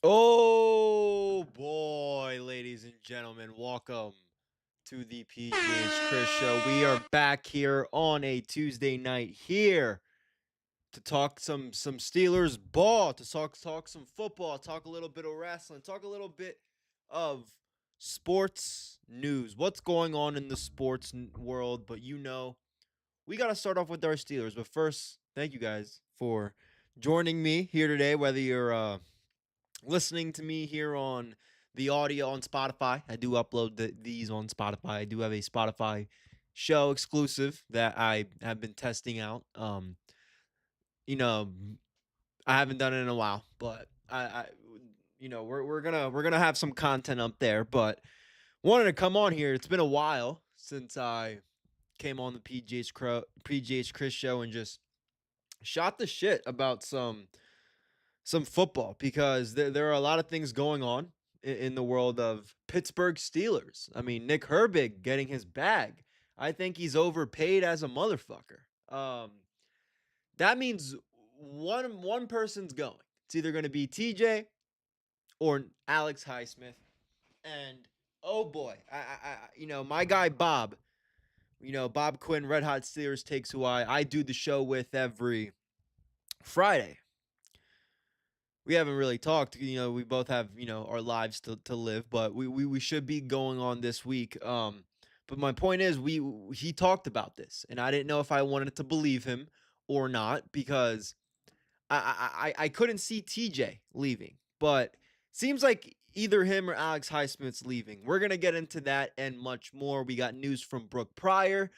Oh boy, ladies and gentlemen, welcome to the PGHCHRIS show. We are back here on a Tuesday night here to talk some Steelers ball, to talk some football, talk a little bit of wrestling, talk a little bit of sports news. What's going on in the sports world? But we got to start off with our Steelers. But first, thank you guys for joining me here today, whether you're listening to me here on the audio on Spotify. I do upload these on Spotify. I do have a Spotify show exclusive that I have been testing out. You know, I haven't done it in a while, but we're gonna have some content up there. But wanted to come on here. It's been a while since I came on the PGH Chris show and just shot the shit about some football because there are a lot of things going on in the world of Pittsburgh Steelers. I mean, Nick Herbig getting his bag. I think he's overpaid as a motherfucker. That means one person's going. It's either going to be TJ or Alex Highsmith. And oh boy, my guy Bob, Bob Quinn, Red Hot Steelers takes, who I do the show with every Friday. We haven't really talked. We both have, our lives to live, but we should be going on this week. But my point is, he talked about this, and I didn't know if I wanted to believe him or not because I couldn't see TJ leaving, but seems like either him or Alex Highsmith's leaving. We're gonna get into that and much more. We got news from Brooke Pryor.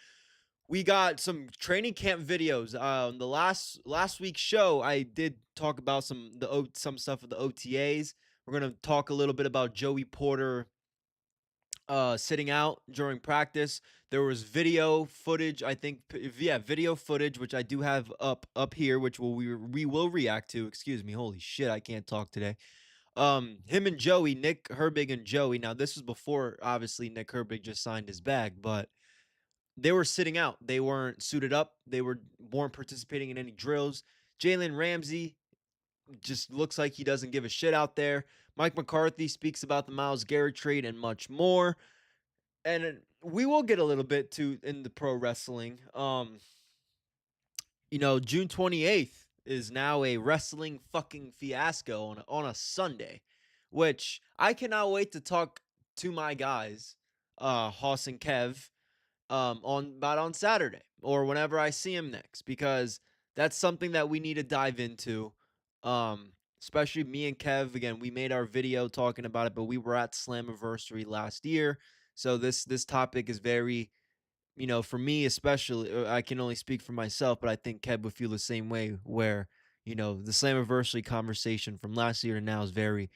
We got some training camp videos. The last week's show, I did talk about some stuff with the OTAs. We're gonna talk a little bit about Joey Porter sitting out during practice. There was video footage, I think. Yeah, video footage, which I do have up here, which we will react to. Excuse me. Holy shit, I can't talk today. Him and Joey, Nick Herbig and Joey. Now this was before, obviously, Nick Herbig just signed his bag, but they were sitting out. They weren't suited up. Weren't participating in any drills. Jalen Ramsey just looks like he doesn't give a shit out there. Mike McCarthy speaks about the Myles Garrett trade and much more. And we will get a little bit to in the pro wrestling. June 28th is now a wrestling fucking fiasco on a Sunday, which I cannot wait to talk to my guys, Hoss and Kev, on Saturday or whenever I see him next, because that's something that we need to dive into. Especially me and Kev. Again, we made our video talking about it, but we were at Slammiversary last year, so this topic is very, for me especially. I can only speak for myself, but I think Kev would feel the same way. Where the Slammiversary conversation from last year to now is very,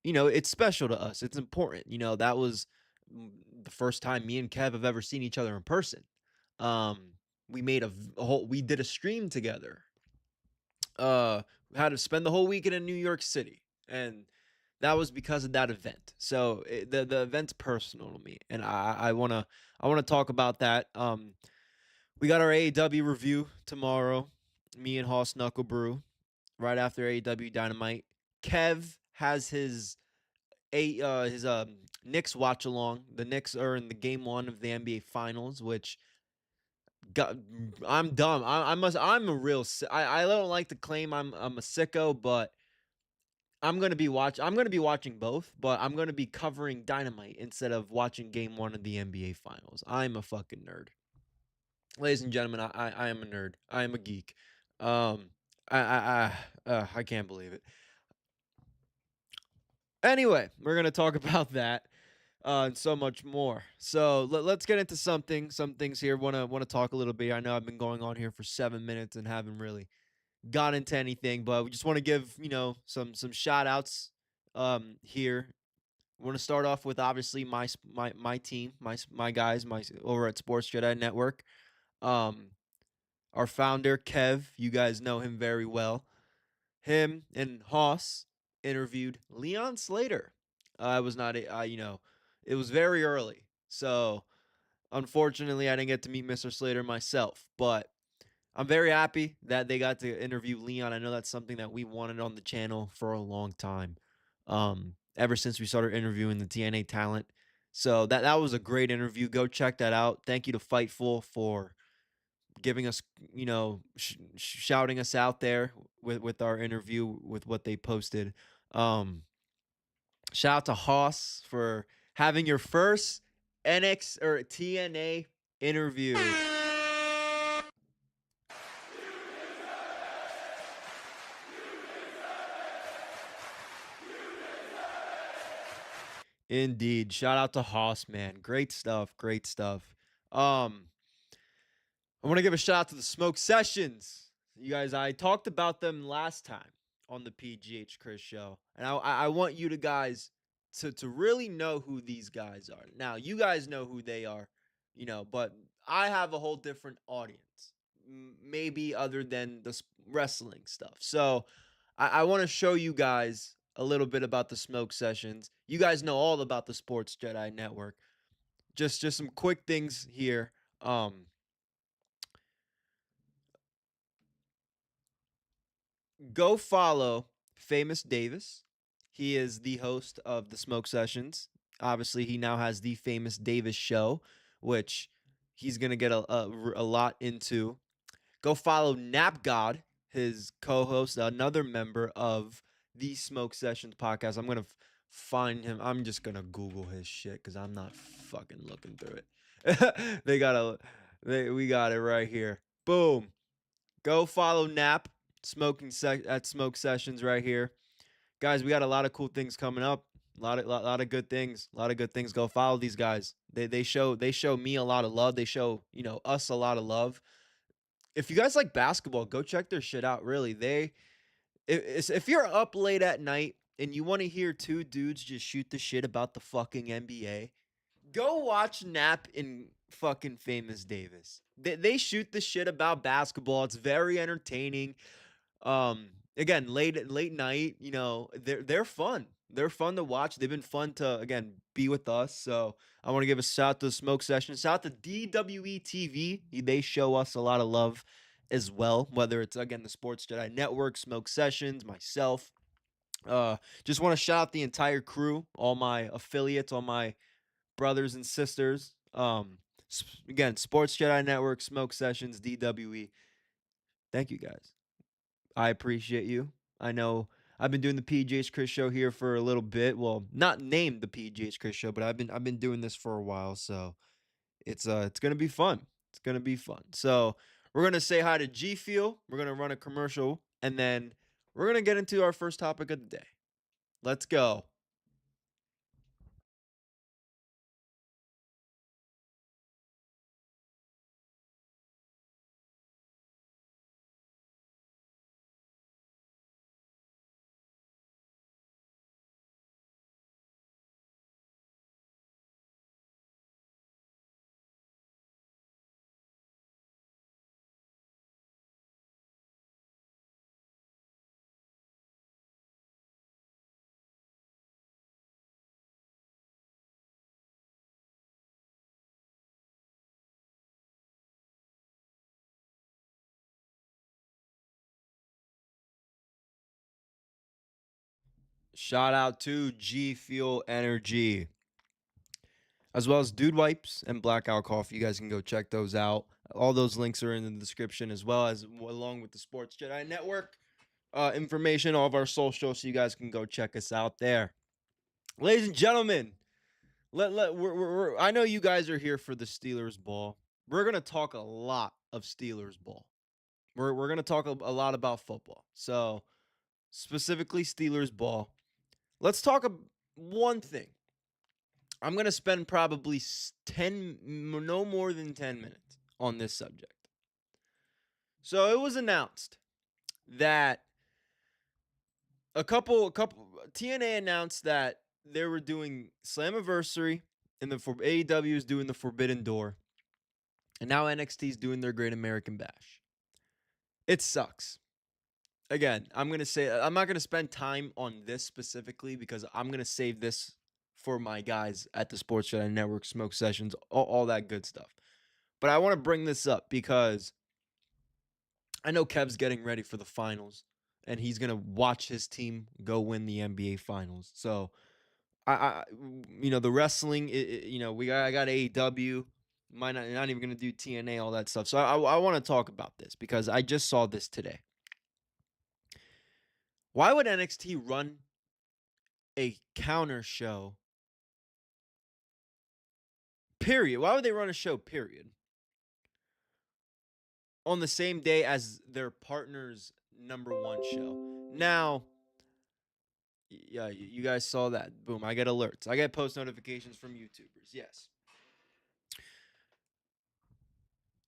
it's special to us. It's important. That was the first time me and Kev have ever seen each other in person. Um, we did a stream together. Had to spend the whole weekend in New York City, and that was because of that event. So the event's personal to me, and I wanna talk about that. We got our AEW review tomorrow. Me and Hoss Knuckle Brew right after AEW Dynamite. Kev has his Knicks watch along. The Knicks are in the game 1 of the NBA Finals, which I'm dumb. I'm a real I don't like to claim I'm a sicko, but I'm gonna be watching both, but I'm gonna be covering Dynamite instead of watching game 1 of the NBA Finals. I'm a fucking nerd. Ladies and gentlemen, I am a nerd. I am a geek. Um I can't believe it. Anyway, we're gonna talk about that and so much more. So let's get into some things here. Wanna talk a little bit. I know I've been going on here for 7 minutes and haven't really got into anything, but we just want to give some shout outs here. Want to start off with, obviously, my team, my guys, my over at Sports Jedi Network. Um, our founder Kev, you guys know him very well. Him and Hoss interviewed Leon Slater. I was not, it was very early, so unfortunately I didn't get to meet Mr. Slater myself, but I'm very happy that they got to interview Leon. I know that's something that we wanted on the channel for a long time. ever since we started interviewing the TNA talent. So that was a great interview. Go check that out. Thank you to Fightful for giving us, shouting us out there with our interview with what they posted. Um, Shout out to Haas for having your first NX or TNA interview. Indeed. Shout out to Haas, man. Great stuff. Great stuff. Um, I want to give a shout out to the Smoke Sessions. You guys, I talked about them last time on the PGH Chris show. And I want you to guys to really know who these guys are. Now, you guys know who they are, but I have a whole different audience. Maybe other than the wrestling stuff. So I want to show you guys a little bit about the Smoke Sessions. You guys know all about the Sports Jedi Network. Just some quick things here. Go follow Famous Davis. He is the host of the Smoke Sessions. Obviously, he now has the Famous Davis show, which he's going to get a lot into. Go follow Nap God, his co-host, another member of the Smoke Sessions podcast. I'm going to find him. I'm just going to Google his shit because I'm not fucking looking through it. We got it right here. Boom. Go follow Nap at Smoke Sessions right here. Guys, we got a lot of cool things coming up. A lot of good things. A lot of good things. Go follow these guys. They show me a lot of love. They show, us a lot of love. If you guys like basketball, go check their shit out. Really. If you're up late at night and you want to hear two dudes just shoot the shit about the fucking NBA, go watch Nap and fucking Famous Davis. They shoot the shit about basketball. It's very entertaining. Again, late night, they're fun. They're fun to watch. They've been fun to, again, be with us. So I want to give a shout out to the Smoke Session. Shout out to DWE TV. They show us a lot of love as well, whether it's, again, the Sports Jedi Network, Smoke Sessions, myself. Just want to shout out the entire crew, all my affiliates, all my brothers and sisters. Again, Sports Jedi Network, Smoke Sessions, DWE. Thank you guys. I appreciate you. I know I've been doing the PGH Chris show here for a little bit. Well, not named the PGH Chris show, but I've been doing this for a while, so it's gonna be fun. It's gonna be fun. So we're gonna say hi to G Fuel. We're gonna run a commercial, and then we're gonna get into our first topic of the day. Let's go. Shout out to G Fuel Energy, as well as Dude Wipes and Blackout Coffee. You guys can go check those out. All those links are in the description, as well as along with the Sports Jedi Network information, all of our socials, so you guys can go check us out there. Ladies and gentlemen, I know you guys are here for the Steelers ball. We're gonna talk a lot of Steelers ball. We're gonna talk a lot about football. So specifically Steelers ball. Let's talk one thing. I'm gonna spend probably no more than 10 minutes on this subject. So it was announced that a couple TNA announced that they were doing Slammiversary and the AEW is doing the Forbidden Door. And now NXT is doing their Great American Bash. It sucks. Again, I'm not going to spend time on this specifically because I'm going to save this for my guys at the Sports Jedi Network, Smoke Sessions, all that good stuff. But I want to bring this up because I know Kev's getting ready for the finals. and he's gonna watch his team go win the NBA Finals. So I the wrestling, I got AEW. Might not even gonna do TNA, all that stuff. So I want to talk about this because I just saw this today. Why would NXT run a counter show? Period. Why would they run a show? Period. On the same day as their partner's #1 show. Now, yeah, you guys saw that. Boom, I get alerts. I get post notifications from YouTubers. Yes.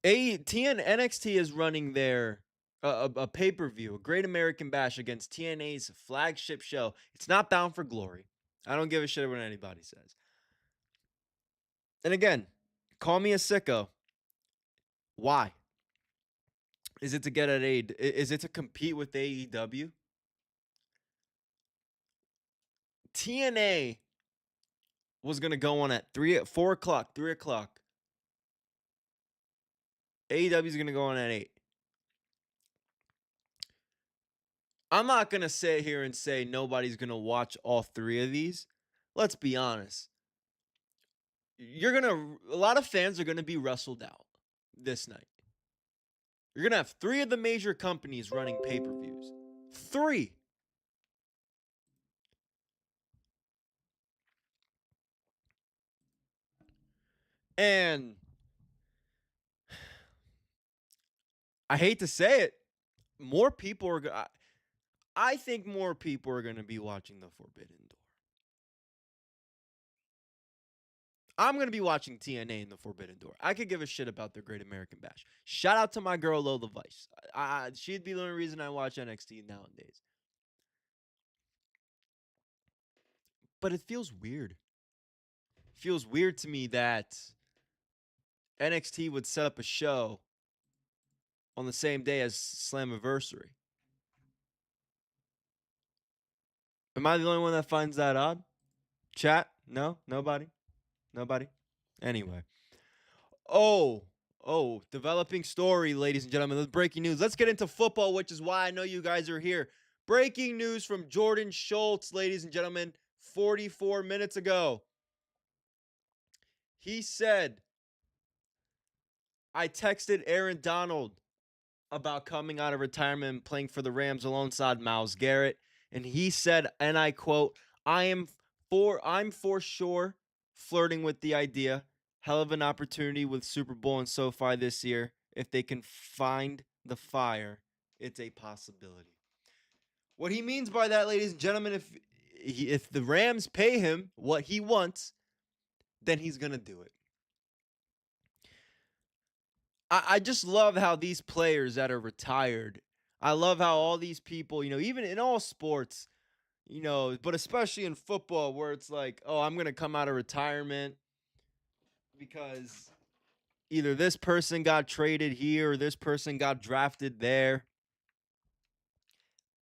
NXT is running their a pay-per-view, a Great American Bash against TNA's flagship show. It's not Bound for Glory. I don't give a shit what anybody says. And again, call me a sicko. Why? Is it to get at aid? Is it to compete with AEW? TNA was gonna go on at 4 o'clock, 3 o'clock. AEW is gonna go on at 8. I'm not gonna sit here and say nobody's gonna watch all 3 of these. Let's be honest. A lot of fans are gonna be wrestled out this night. You're gonna have 3 of the major companies running pay-per-views. 3. And I hate to say it, more people are. I think more people are gonna be watching the Forbidden Door. I'm going to be watching TNA in the Forbidden Door. I could give a shit about the Great American Bash. Shout out to my girl Lola Vice. She'd be the only reason I watch NXT nowadays. But it feels weird. It feels weird to me that NXT would set up a show on the same day as Slammiversary. Am I the only one that finds that odd? Chat? No? Nobody? Nobody? Anyway. Developing story, ladies and gentlemen. That's breaking news. Let's get into football, which is why I know you guys are here. Breaking news from Jordan Schultz, ladies and gentlemen, 44 minutes ago. He said, I texted Aaron Donald about coming out of retirement and playing for the Rams alongside Myles Garrett. And he said, and I quote, I'm for sure flirting with the idea. Hell of an opportunity with Super Bowl and SoFi this year. If they can find the fire, it's a possibility. What he means by that, ladies and gentlemen, if the Rams pay him what he wants, then he's going to do it. I just love how these players that are retired, I love how all these people, even in all sports, but especially in football where it's like, oh, I'm going to come out of retirement because either this person got traded here or this person got drafted there.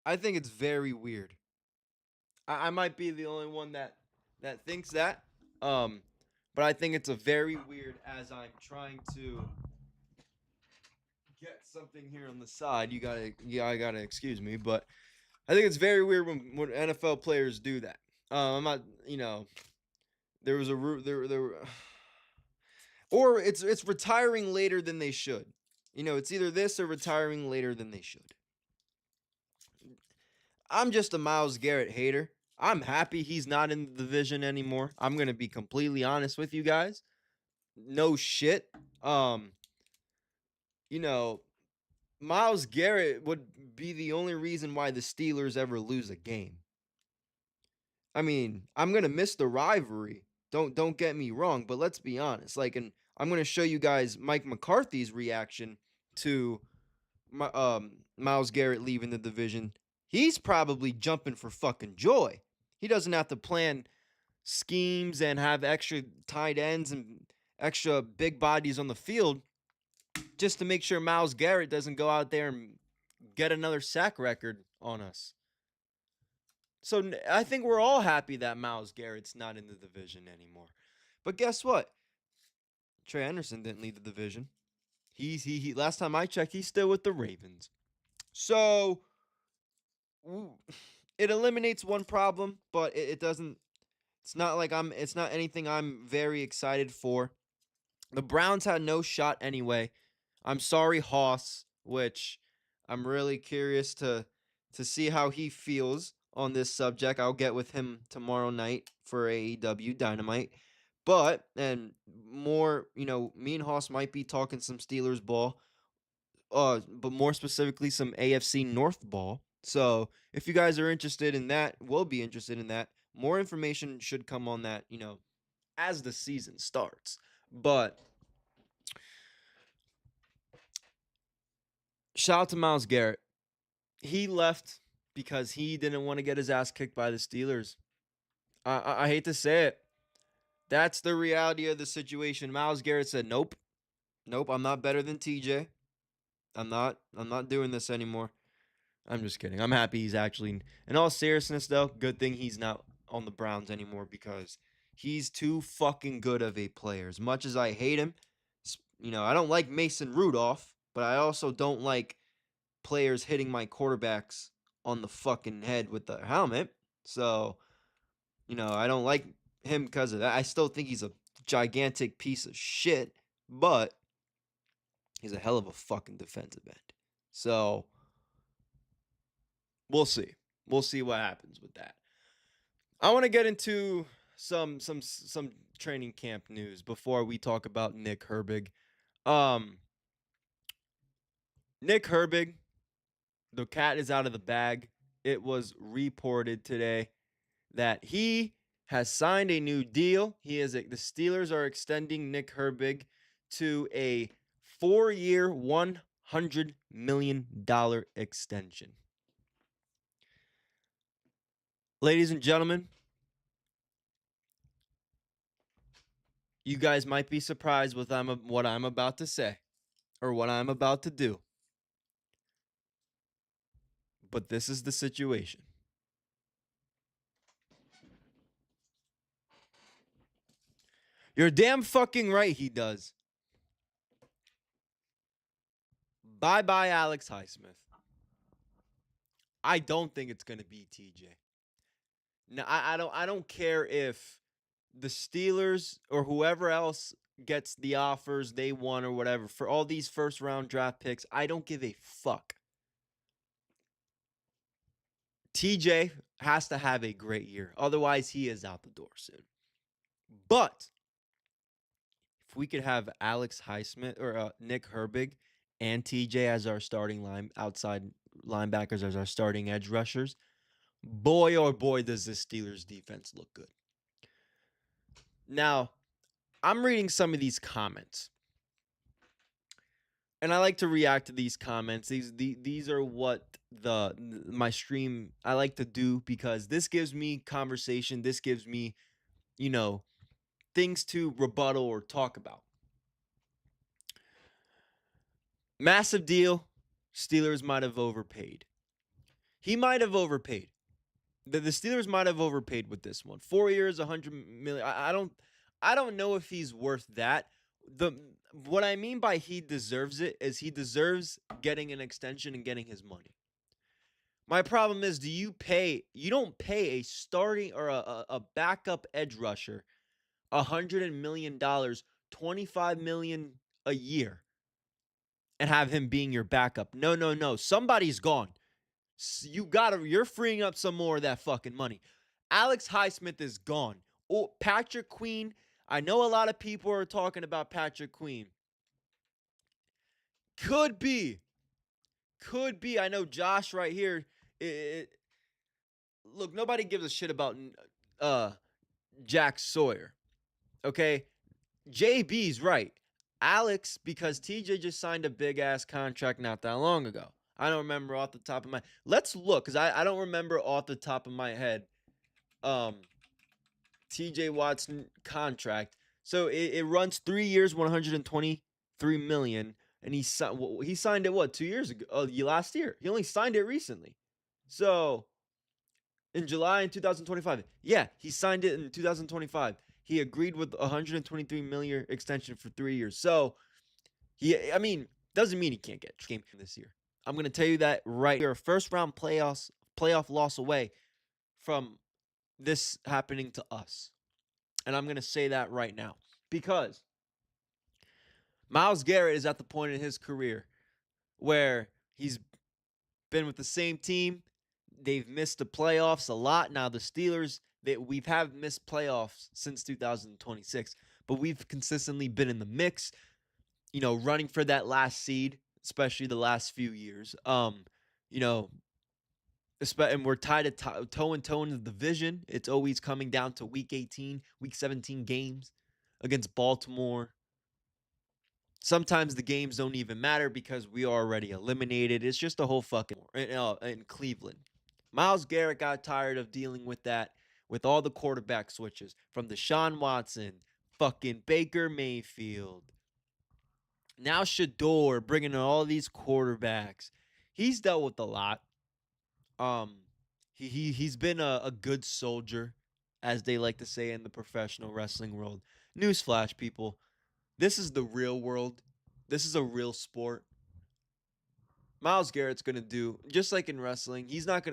I think it's very weird. I might be the only one that thinks that. But I think it's a very weird as I'm trying to get something here on the side. I gotta excuse me, but I think it's very weird when NFL players do that. I'm not, there was or it's retiring later than they should. It's either this or retiring later than they should. I'm just a Myles Garrett hater. I'm happy he's not in the division anymore. I'm going to be completely honest with you guys. No shit. Myles Garrett would be the only reason why the Steelers ever lose a game. I mean, I'm going to miss the rivalry. Don't get me wrong, but let's be honest. And I'm going to show you guys Mike McCarthy's reaction to Myles Garrett leaving the division. He's probably jumping for fucking joy. He doesn't have to plan schemes and have extra tight ends and extra big bodies on the field just to make sure Myles Garrett doesn't go out there and get another sack record on us. So I think we're all happy that Myles Garrett's not in the division anymore. But guess what? Trey Anderson didn't lead the division. He last time I checked, he's still with the Ravens. So it eliminates one problem, but it doesn't. It's not like It's not anything I'm very excited for. The Browns had no shot anyway. I'm sorry, Hoss, which I'm really curious to see how he feels on this subject. I'll get with him tomorrow night for AEW Dynamite. But and more, me and Hoss might be talking some Steelers ball, but more specifically some AFC North ball. So if you guys are interested in that, we'll be interested in that. More information should come on that, as the season starts. But shout out to Myles Garrett. He left because he didn't want to get his ass kicked by the Steelers. I hate to say it. That's the reality of the situation. Myles Garrett said, "Nope, nope, I'm not better than TJ. I'm not doing this anymore." I'm just kidding. I'm happy he's actually, in all seriousness though, good thing he's not on the Browns anymore because he's too fucking good of a player. As much as I hate him, I don't like Mason Rudolph, but I also don't like players hitting my quarterbacks on the fucking head with the helmet. So, I don't like him because of that. I still think he's a gigantic piece of shit, but he's a hell of a fucking defensive end. So, we'll see. We'll see what happens with that. I want to get into some training camp news before we talk about Nick Herbig. Nick Herbig, the cat is out of the bag. It was reported today that he has signed a new deal. The Steelers are extending Nick Herbig to a 4-year, $100 million extension. Ladies and gentlemen, you guys might be surprised with what I'm about to say or what I'm about to do. But this is the situation. You're damn fucking right he does. Bye-bye, Alex Highsmith. I don't think it's going to be TJ. No, I don't care if the Steelers or whoever else gets the offers they want or whatever for all these first round draft picks. I don't give a fuck. TJ has to have a great year. Otherwise, he is out the door soon. But if we could have Alex Highsmith or Nick Herbig and TJ as our starting outside linebackers as our starting edge rushers, boy oh boy does this Steelers defense look good. Now, I'm reading some of these comments. And I like to react to these comments. These are what my stream I like to do because this gives me conversation. This gives me, things to rebuttal or talk about. Massive deal. Steelers might have overpaid. He might have overpaid. The Steelers might have overpaid with this one. 4 years, $100 million. I don't know if he's worth that. What I mean by he deserves it is he deserves getting an extension and getting his money. My problem is, you don't pay a starting or a backup edge rusher $100 million, $25 million a year, and have him being your backup. No. Somebody's gone. You're freeing up some more of that fucking money. Alex Highsmith is gone. Oh, Patrick Queen. I know a lot of people are talking about Patrick Queen. Could be. I know Josh right here. Look, nobody gives a shit about Jack Sawyer. Okay? JB's right. Alex, because TJ just signed a big-ass contract not that long ago. I don't remember off the top of my... Let's look, because I don't remember off the top of my head TJ Watt's contract. So it runs 3 years, $123 million, and he signed it, what, 2 years ago? Last year. He only signed it recently. So, in July in 2025. Yeah, he signed it in 2025. He agreed with $123 million extension for 3 years. So, doesn't mean he can't get game this year. I'm going to tell you that right here. First round playoff playoff loss away from this happening to us. And I'm going to say that right now because Myles Garrett is at the point in his career where he's been with the same team. They've missed the playoffs a lot. Now the Steelers, we've have missed playoffs since 2026, but we've consistently been in the mix, running for that last seed, especially the last few years. You know, and we're tied at toe and toe in the division. It's always coming down to week 18, week 17 games against Baltimore. Sometimes the games don't even matter because we are already eliminated. It's just a whole fucking in Cleveland. Myles Garrett got tired of dealing with that, with all the quarterback switches from Deshaun Watson, fucking Baker Mayfield. Now Shador bringing in all these quarterbacks. He's dealt with a lot. He's been a good soldier, as they like to say in the professional wrestling world. Newsflash, people. This is the real world. This is a real sport. Myles Garrett's gonna do just like in wrestling. He's not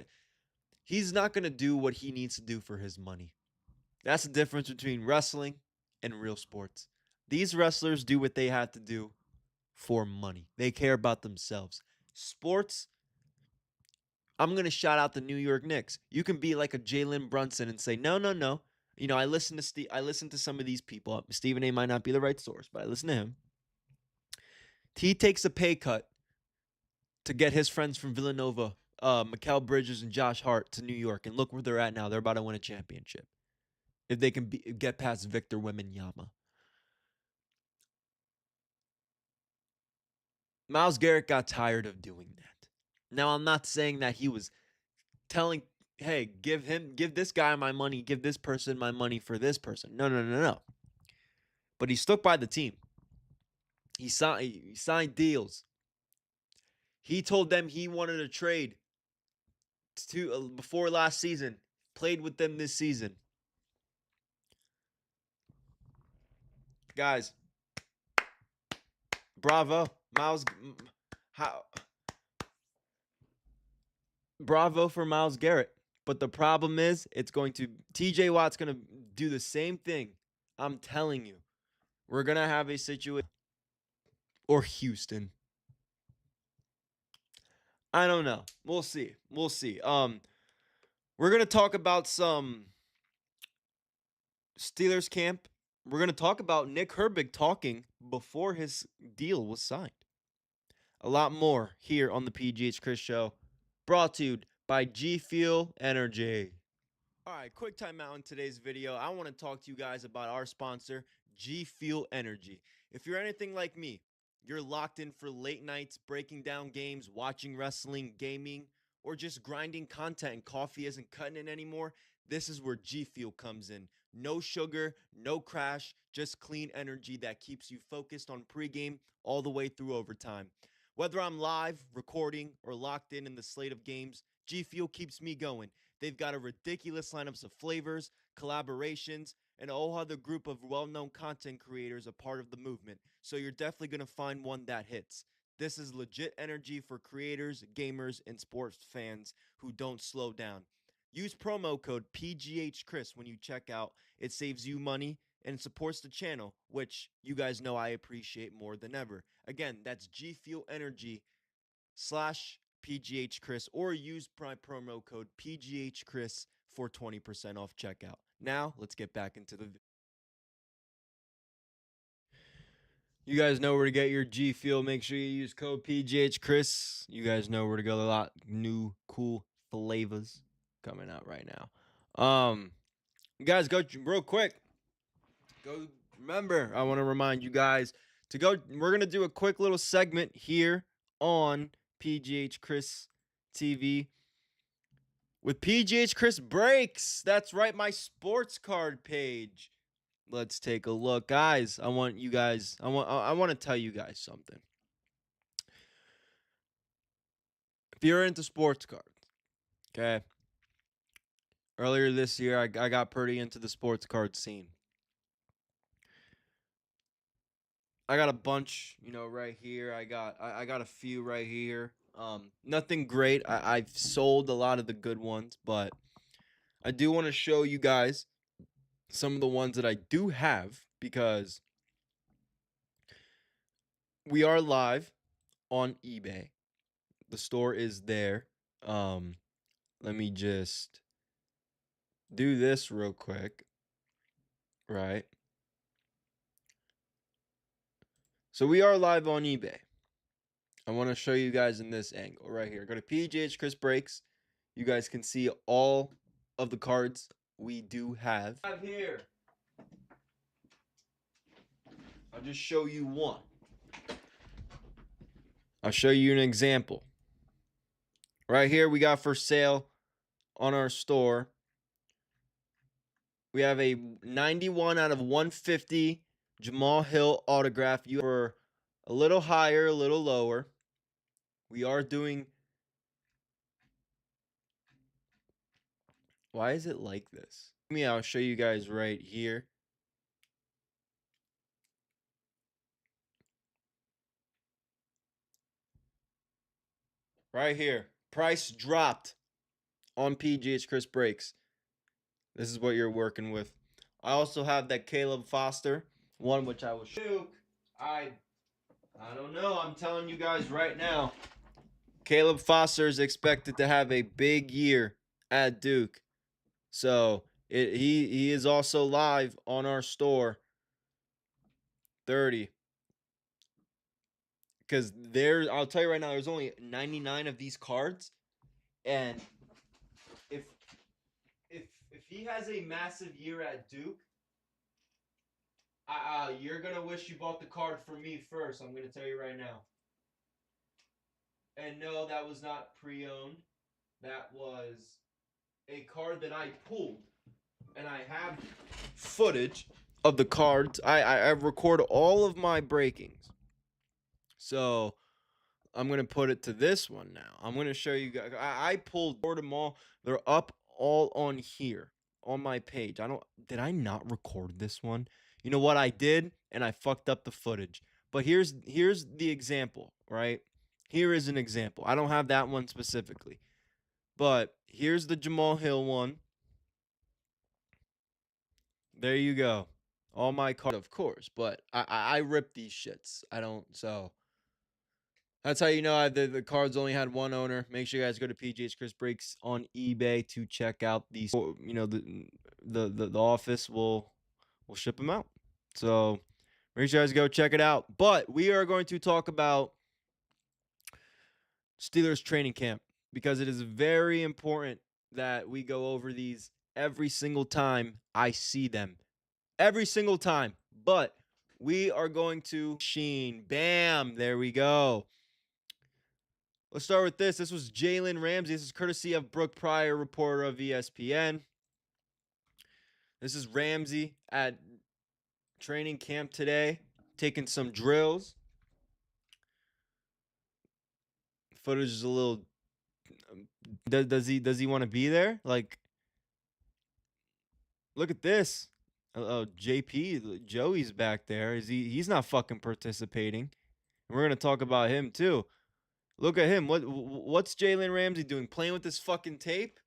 gonna do what he needs to do for his money. That's the difference between wrestling and real sports. These wrestlers do what they have to do for money. They care about themselves. Sports, I'm gonna shout out the New York Knicks. You can be like a Jalen Brunson and say, no, no, no. I listen to some of these people. Stephen A might not be the right source, but I listen to him. He takes a pay cut to get his friends from Villanova, Mikal Bridges and Josh Hart, to New York, and look where they're at now. They're about to win a championship if they can get past Victor Wembanyama. Myles Garrett got tired of doing that. Now, I'm not saying that he was telling, hey, give this guy my money, give this person my money for this person. No, no, no, no. But he stuck by the team. He signed deals. He told them he wanted a trade before last season. Played with them this season. Guys, bravo. Bravo for Myles Garrett. But the problem is, TJ Watt's going to do the same thing. I'm telling you. We're going to have a situation. Or Houston. I don't know. We'll see. We're going to talk about some Steelers camp. We're going to talk about Nick Herbig talking before his deal was signed. A lot more here on the PGH Chris Show, brought to you by G Fuel Energy. All right, quick timeout in today's video. I want to talk to you guys about our sponsor, G Fuel Energy. If you're anything like me, you're locked in for late nights, breaking down games, watching wrestling, gaming, or just grinding content and coffee isn't cutting it anymore, this is where G Fuel comes in. No sugar, no crash, just clean energy that keeps you focused on pregame all the way through overtime. Whether I'm live, recording, or locked in the slate of games, G Fuel keeps me going. They've got a ridiculous lineup of flavors, collaborations, and a whole other group of well-known content creators a part of the movement, so you're definitely going to find one that hits. This is legit energy for creators, gamers, and sports fans who don't slow down. Use promo code PGHCHRIS when you check out. It saves you money and supports the channel, which you guys know I appreciate more than ever. Again, that's G Fuel Energy /PGHChris, or use my promo code PGHChris for 20% off checkout. Now, let's get back into the video. You guys know where to get your G Fuel. Make sure you use code PGHChris. You guys know where to go. A lot new, cool flavors coming out right now. You guys, go real quick. Go. Remember, I want to remind you guys to go. We're gonna do a quick little segment here on PGH Chris TV with PGH Chris Breaks. That's right, my sports card page. Let's take a look, guys. I want to tell you guys something. If you're into sports cards, okay. Earlier this year, I got pretty into the sports card scene. I got a bunch, right here. I got a few right here. Nothing great. I've sold a lot of the good ones, but I do want to show you guys some of the ones that I do have because we are live on eBay. The store is there. Let me just do this real quick, right? So we are live on eBay. I want to show you guys in this angle right here. Go to PGHChris Breaks. You guys can see all of the cards we do have. Here. I'll just show you one. I'll show you an example. Right here we got for sale on our store. We have a 91 out of 150 Jamal Hill autograph. You for a little higher, a little lower. We are doing... Why is it like this? I'll show you guys right here. Right here. Price dropped on PGHChris Breaks. This is what you're working with. I also have that Caleb Foster one, which I will show. I don't know. I'm telling you guys right now. Caleb Foster is expected to have a big year at Duke. So he is also live on our store. 30. Because I'll tell you right now, there's only 99 of these cards. And if he has a massive year at Duke, you're gonna wish you bought the card for me first. I'm gonna tell you right now. And no, that was not pre-owned. That was a card that I pulled, and I have footage of the cards. I record all of my breakings. So I'm gonna put it to this one now. I'm gonna show you guys. I pulled them all. They're up all on here on my page. Did I not record this one? You know what I did, and I fucked up the footage. But here's the example, right? Here is an example. I don't have that one specifically, but here's the Jamal Hill one. There you go. All my cards, of course, but I rip these shits. I don't, so that's how you know the cards only had one owner. Make sure you guys go to PGHChris Breaks on eBay to check out these. You know, the office will ship them out. So make sure you guys go check it out. But we are going to talk about Steelers training camp because it is very important that we go over these every single time I see them. Every single time. But we are going to Sheen. Bam. There we go. Let's start with this. This was Jalen Ramsey. This is courtesy of Brooke Pryor, reporter of ESPN. This is Ramsey at training camp today, taking some drills. Footage is a little... Does he want to be there? Like, look at this. Oh, Joey's back there. He's not fucking participating. And we're gonna talk about him too. Look at him. What's Jalen Ramsey doing? Playing with this fucking tape?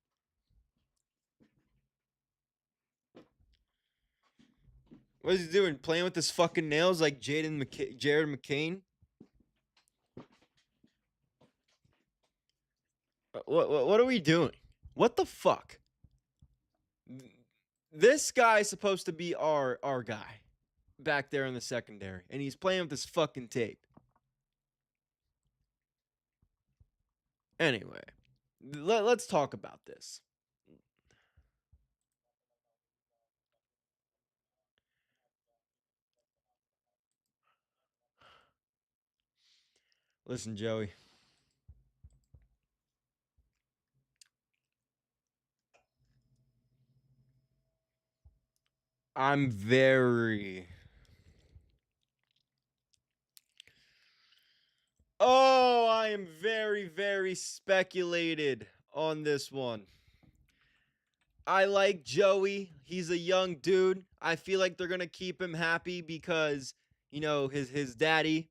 What is he doing? Playing with his fucking nails like Jared McCain? What are we doing? What the fuck? This guy's supposed to be our guy back there in the secondary, and he's playing with this fucking tape. Anyway, let's talk about this. Listen, Joey. I'm very... Oh, I am very, very speculated on this one. I like Joey. He's a young dude. I feel like they're going to keep him happy because, you know, his daddy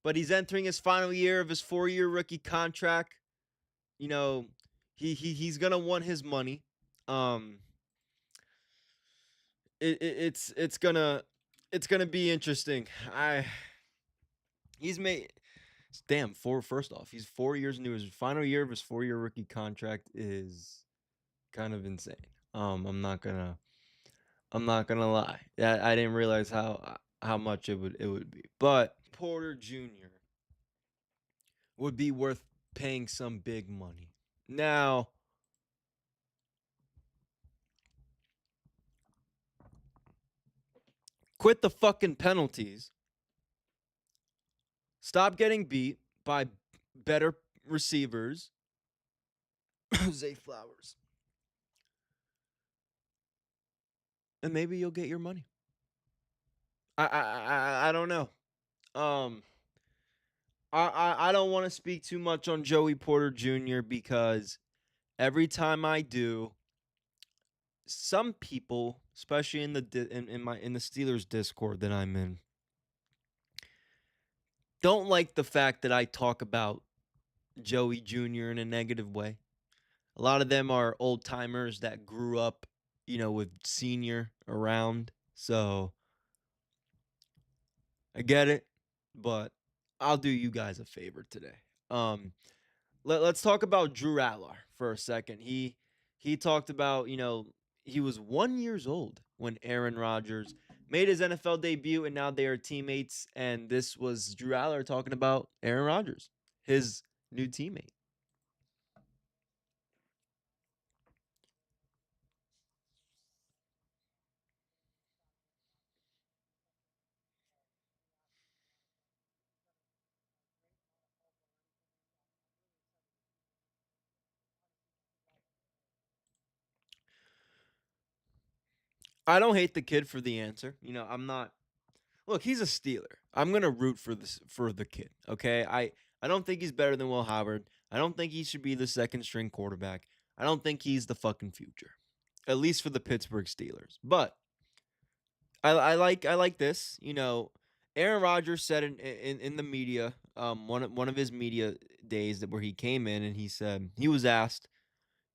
but he's entering his final year of his 4-year rookie contract. You know, he's gonna want his money. Um, it's gonna be interesting. He's made damn four. First off, he's 4 years into his final year of his 4-year rookie contract is kind of insane. I'm not gonna lie. I didn't realize how much it would be, but Porter Jr. would be worth paying some big money. Now, quit the fucking penalties. Stop getting beat by better receivers. Zay Flowers. And maybe you'll get your money. I don't know. Um I don't want to speak too much on Joey Porter Jr. because every time I do, some people, especially in the in the Steelers Discord that I'm in, don't like the fact that I talk about Joey Jr. in a negative way. A lot of them are old timers that grew up, with Senior around. So I get it, but I'll do you guys a favor today. Let's talk about Drew Aller for a second. He talked about, he was 1 years old when Aaron Rodgers made his NFL debut, and now they are teammates. And this was Drew Aller talking about Aaron Rodgers, his new teammate. I don't hate the kid for the answer. I'm not. Look, he's a Steeler. I'm gonna root for the kid. Okay, I don't think he's better than Will Howard. I don't think he should be the second string quarterback. I don't think he's the fucking future, at least for the Pittsburgh Steelers. But I like this. Aaron Rodgers said in the media, one of his media days where he came in and he said he was asked,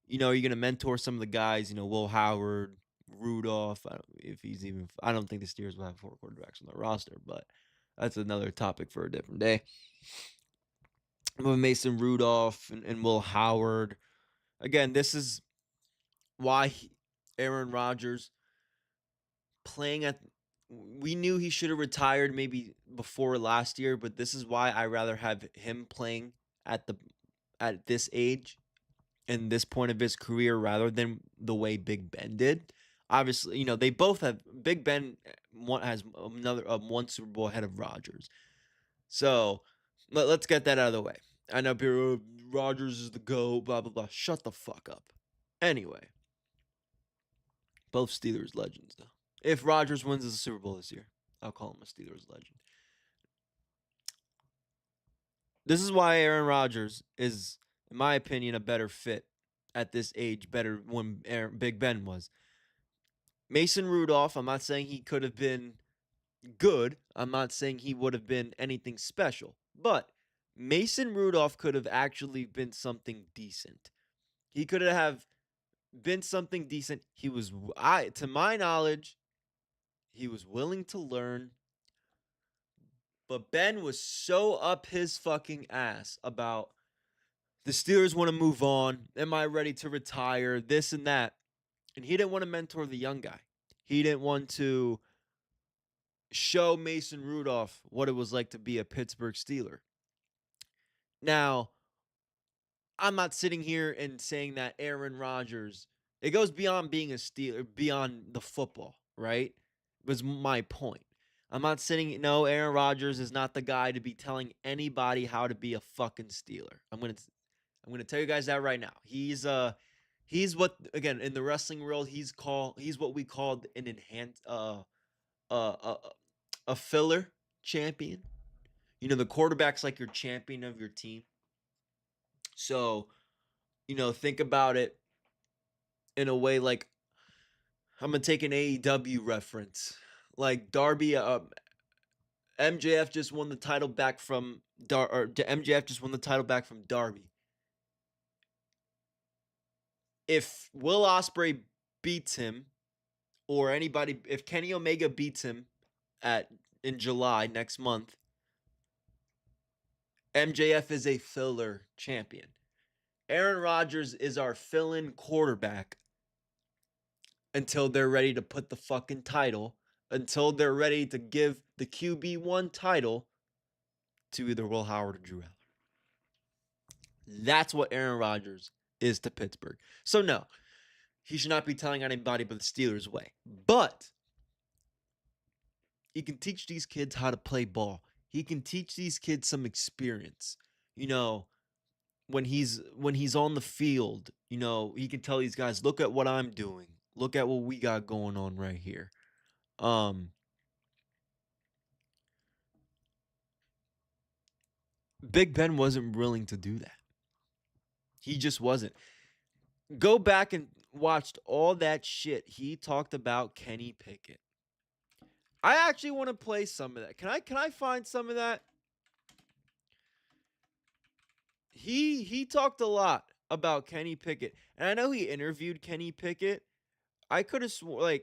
are you gonna mentor some of the guys? Will Howard, Rudolph. I don't think the Steelers will have 4 quarterbacks on their roster, but that's another topic for a different day. But Mason Rudolph and Will Howard. Again, this is why Aaron Rodgers playing at. We knew he should have retired maybe before last year, but this is why I rather have him playing at this age and this point of his career rather than the way Big Ben did. Obviously, they both have. Big Ben has another one Super Bowl ahead of Rodgers. So let's get that out of the way. I know people, Rodgers is the GOAT, blah, blah, blah. Shut the fuck up. Anyway, both Steelers legends, though. If Rodgers wins the Super Bowl this year, I'll call him a Steelers legend. This is why Aaron Rodgers is, in my opinion, a better fit at this age, better when Big Ben was. Mason Rudolph, I'm not saying he could have been good. I'm not saying he would have been anything special. But Mason Rudolph could have actually been something decent. He could have been something decent. To my knowledge, he was willing to learn. But Ben was so up his fucking ass about the Steelers want to move on. Am I ready to retire? This and that. And he didn't want to mentor the young guy. He didn't want to show Mason Rudolph what it was like to be a Pittsburgh Steeler. Now, I'm not sitting here and saying that Aaron Rodgers, it goes beyond being a Steeler, beyond the football, right? Was my point. I'm not no, Aaron Rodgers is not the guy to be telling anybody how to be a fucking Steeler. I'm gonna tell you guys that right now. He's what, again, in the wrestling world, he's what we called an enhanced a filler champion. The quarterback's like your champion of your team. So, think about it in a way like, I'm going to take an AEW reference. Like Darby MJF just won the title back from MJF just won the title back from Darby. If Will Ospreay beats him, or anybody, if Kenny Omega beats him in July next month, MJF is a filler champion. Aaron Rodgers is our fill-in quarterback until they're ready to put the fucking title, until they're ready to give the QB1 title to either Will Howard or Drew Aller. That's what Aaron Rodgers is to Pittsburgh. So no, he should not be telling anybody but the Steelers way. But he can teach these kids how to play ball. He can teach these kids some experience. You know, when he's on the field, you know, he can tell these guys, look at what I'm doing. Look at what we got going on right here. Big Ben wasn't willing to do that. He just wasn't. Go back and watch all that shit he talked about Kenny Pickett. I actually want to play some of that. Can I find some of that? He talked a lot about Kenny Pickett. And I know he interviewed Kenny Pickett. I could have sworn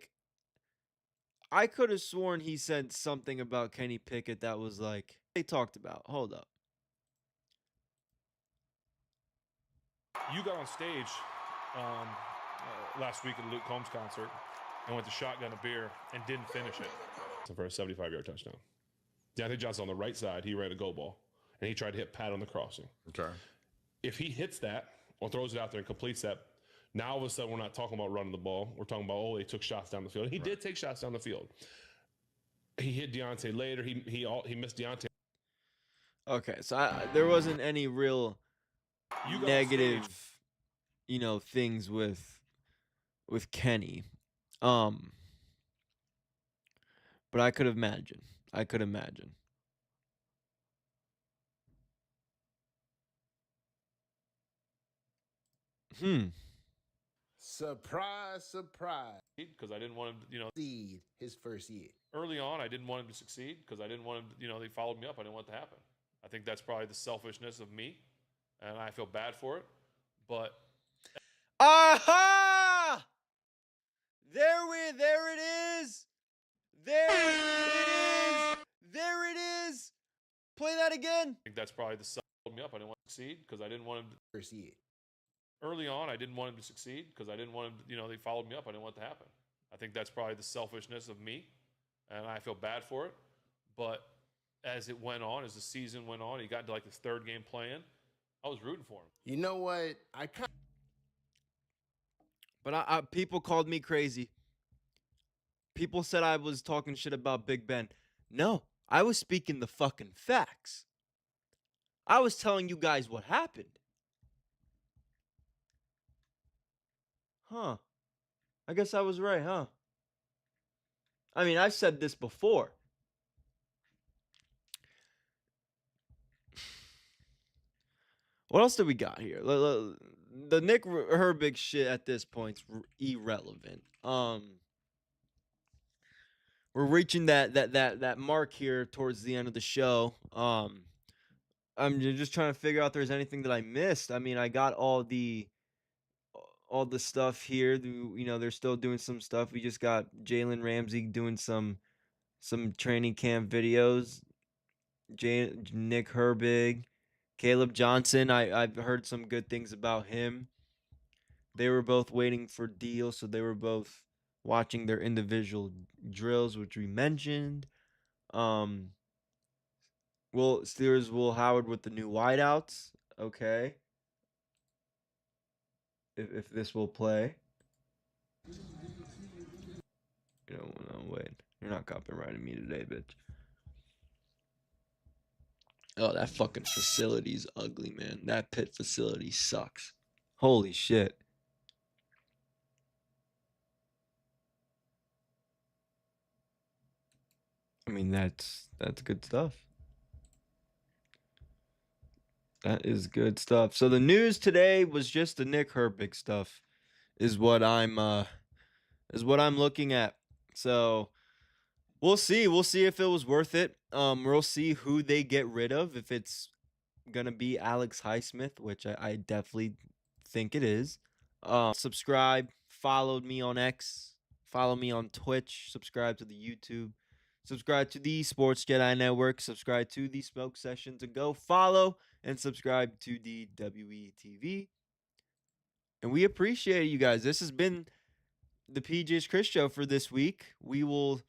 he said something about Kenny Pickett that was like they talked about. Hold up. You got on stage last week at the Luke Combs concert and went to shotgun a beer and didn't finish it. For a 75-yard touchdown. Deontay Johnson on the right side, he ran a go ball, and he tried to hit Pat on the crossing. Okay. If he hits that or throws it out there and completes that, now all of a sudden we're not talking about running the ball. We're talking about, oh, they took shots down the field. He did take shots down the field. He hit Deontay later. He missed Deontay. Okay, so there wasn't any real negative, you know, things with Kenny. But I could imagine. Surprise, surprise. Because I didn't want him to, you know, succeed his first year. Early on, I didn't want him to succeed because I didn't want him, you know, they followed me up. I didn't want it to happen. I think that's probably the selfishness of me, and I feel bad for it. But aha! There it is. There it is. Play that again. I think that's probably the followed me up. I didn't want to succeed because I didn't want him to first year. Early on, I didn't want him to succeed because I didn't want him to, you know, they followed me up. I didn't want it to happen. I think that's probably the selfishness of me, and I feel bad for it. But as it went on, as the season went on, he got into like his third game playing. I was rooting for him. You know what? But people called me crazy. People said I was talking shit about Big Ben. No, I was speaking the fucking facts. I was telling you guys what happened. Huh. I guess I was right, huh? I mean, I've said this before. What else do we got here? The Nick Herbig shit at this point's irrelevant. We're reaching that mark here towards the end of the show. I'm just trying to figure out if there's anything that I missed. I mean, I got all the stuff here. You know, they're still doing some stuff. We just got Jalen Ramsey doing some training camp videos. Nick Herbig, Caleb Johnson. I've heard some good things about him. They were both waiting for deals, so they were both watching their individual drills, which we mentioned. Steelers Will Howard with the new wideouts. Okay. If this will play. No, wait. You're not copyrighting me today, bitch. Oh, that fucking facility's ugly, man. That pit facility sucks. Holy shit. I mean, that's good stuff. That is good stuff. So the news today was just the Nick Herbig stuff, is what I'm looking at. So We'll see. We'll see if it was worth it. We'll see who they get rid of. If it's gonna be Alex Highsmith, which I definitely think it is. Subscribe. Follow me on X. Follow me on Twitch. Subscribe to the YouTube. Subscribe to the Sports Jedi Network. Subscribe to the Smoke Session to go. Follow and subscribe to the WETV. And we appreciate you guys. This has been the PG's Chris show for this week. We'll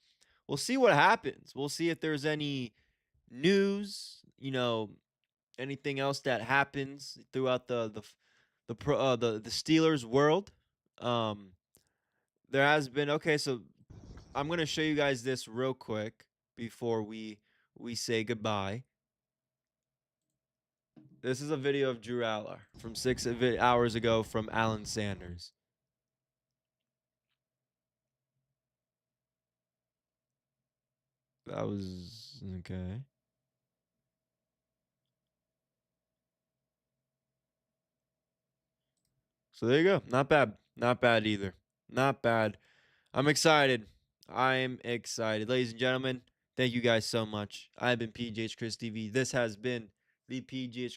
see what happens. We'll see if there's any news, anything else that happens throughout the Steelers world. There has been, okay, so I'm gonna show you guys this real quick before we say goodbye. This is a video of Drew Aller from 6 hours ago from Alan Sanders. That was okay. So there you go. Not bad. Not bad either. Not bad. I'm excited. I am excited. Ladies and gentlemen, thank you guys so much. I've been PGHChrisTV. This has been the PGH